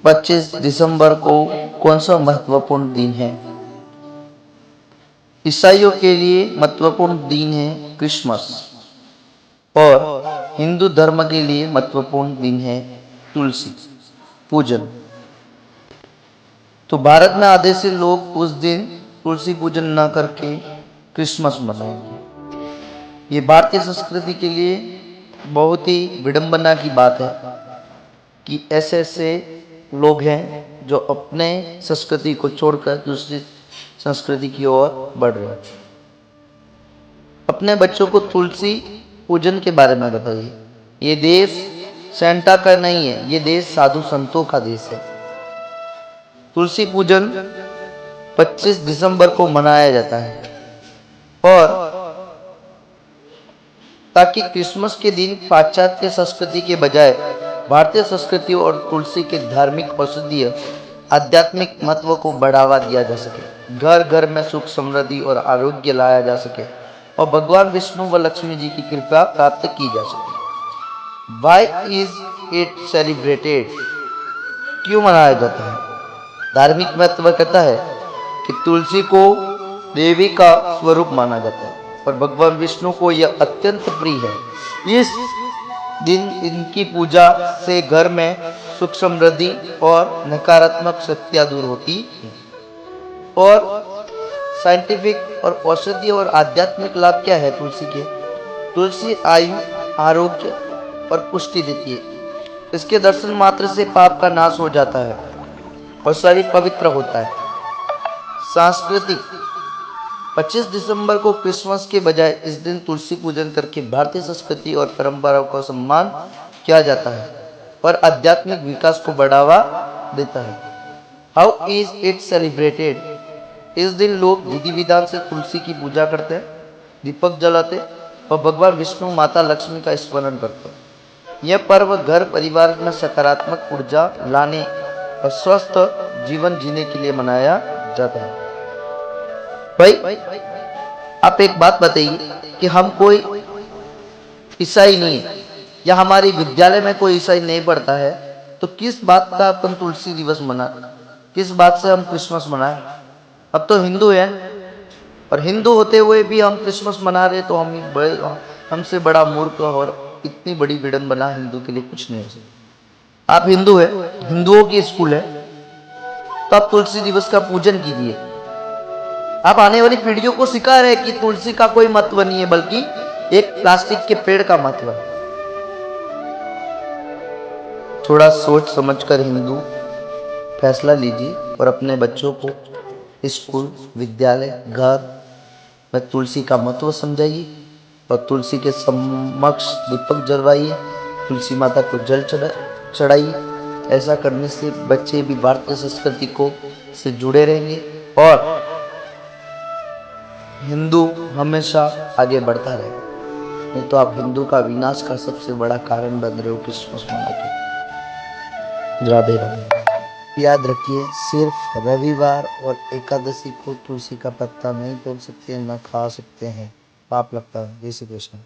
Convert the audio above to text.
25 दिसंबर को कौन सा महत्वपूर्ण दिन है? ईसाइयों के लिए महत्वपूर्ण दिन है क्रिसमस और हिंदू धर्म के लिए महत्वपूर्ण दिन है तुलसी पूजन। तो भारत में आधे से लोग उस दिन तुलसी पूजन न करके क्रिसमस मनाएंगे। ये भारतीय संस्कृति के लिए बहुत ही विडंबना की बात है कि ऐसे ऐसे लोग हैं जो अपने संस्कृति को छोड़कर दूसरी संस्कृति की ओर बढ़ रहे हैं। अपने बच्चों को तुलसी पूजन के बारे में बताइए। ये देश सेंटा का नहीं है, ये देश साधु संतों का देश है। तुलसी पूजन 25 दिसंबर को मनाया जाता है और ताकि क्रिसमस के दिन पाश्चात्य संस्कृति के बजाय भारतीय संस्कृति और तुलसी के धार्मिक औषधीय आध्यात्मिक महत्व को बढ़ावा दिया जा सके, घर घर में सुख समृद्धि और आरोग्य लाया जा सके और भगवान विष्णु व लक्ष्मी जी की कृपा प्राप्त की जा सके। Why is it celebrated? क्यों मनाया जाता है? धार्मिक महत्व कहता है कि तुलसी को देवी का स्वरूप माना जाता है और भगवान विष्णु को यह अत्यंत प्रिय है। इस दिन इनकी पूजा से घर में सुख समृद्धि और नकारात्मक शक्तियां दूर होती हैं। और साइंटिफिक और औषधीय और आध्यात्मिक लाभ क्या है तुलसी के? तुलसी आयु, आरोग्य और पुष्टि देती है। इसके दर्शन मात्र से पाप का नाश हो जाता है और शरीर पवित्र होता है। सांस्कृतिक 25 दिसंबर को क्रिसमस के बजाय इस दिन तुलसी पूजन करके भारतीय संस्कृति और परंपराओं का सम्मान किया जाता है और आध्यात्मिक विकास को बढ़ावा देता है। How is it celebrated? इस दिन लोग विधि विधान से तुलसी की पूजा करते हैं, दीपक जलाते और भगवान विष्णु माता लक्ष्मी का स्मरण करते हैं। यह पर्व घर परिवार में सकारात्मक ऊर्जा लाने और स्वस्थ जीवन जीने के लिए मनाया जाता है। भाई आप एक बात बताइए कि हम कोई ईसाई नहीं है या हमारे विद्यालय में कोई ईसाई नहीं पढ़ता है, तो किस बात का अपन तुलसी दिवस मना, किस बात से हम क्रिसमस मनाएं? अब तो हिंदू है और हिंदू होते हुए भी हम क्रिसमस मना रहे, तो हम बड़े, हमसे बड़ा मूर्ख और इतनी बड़ी विडंबना हिंदू के लिए कुछ नहीं हो सकती। आप हिंदू है, हिंदुओं की स्कूल है, तो आप तुलसी दिवस का पूजन कीजिए। आप आने वाली पीढ़ियों को सिखा रहे हैं कि तुलसी का कोई महत्व नहीं है, बल्कि एक प्लास्टिक के पेड़ का महत्व है। थोड़ा सोच समझकर हिंदू फैसला लीजिए और अपने बच्चों को स्कूल, विद्यालय, घर में तुलसी का महत्व समझाइए और तुलसी के समक्ष दीपक जलवाइए, तुलसी माता को जल चढ़ाइए। ऐसा करने से बच्चे भी भारतीय संस्कृति को से जुड़े रहेंगे और हिंदू हमेशा आगे बढ़ता रहेगा। नहीं तो आप हिंदू का विनाश का सबसे बड़ा कारण बन रहे हो क्रिसमस मना के। राधे राधे। याद रखिए, सिर्फ रविवार और एकादशी को तुलसी का पत्ता नहीं तोड़ सकते, न खा सकते हैं, पाप लगता है। जय श्री कृष्ण।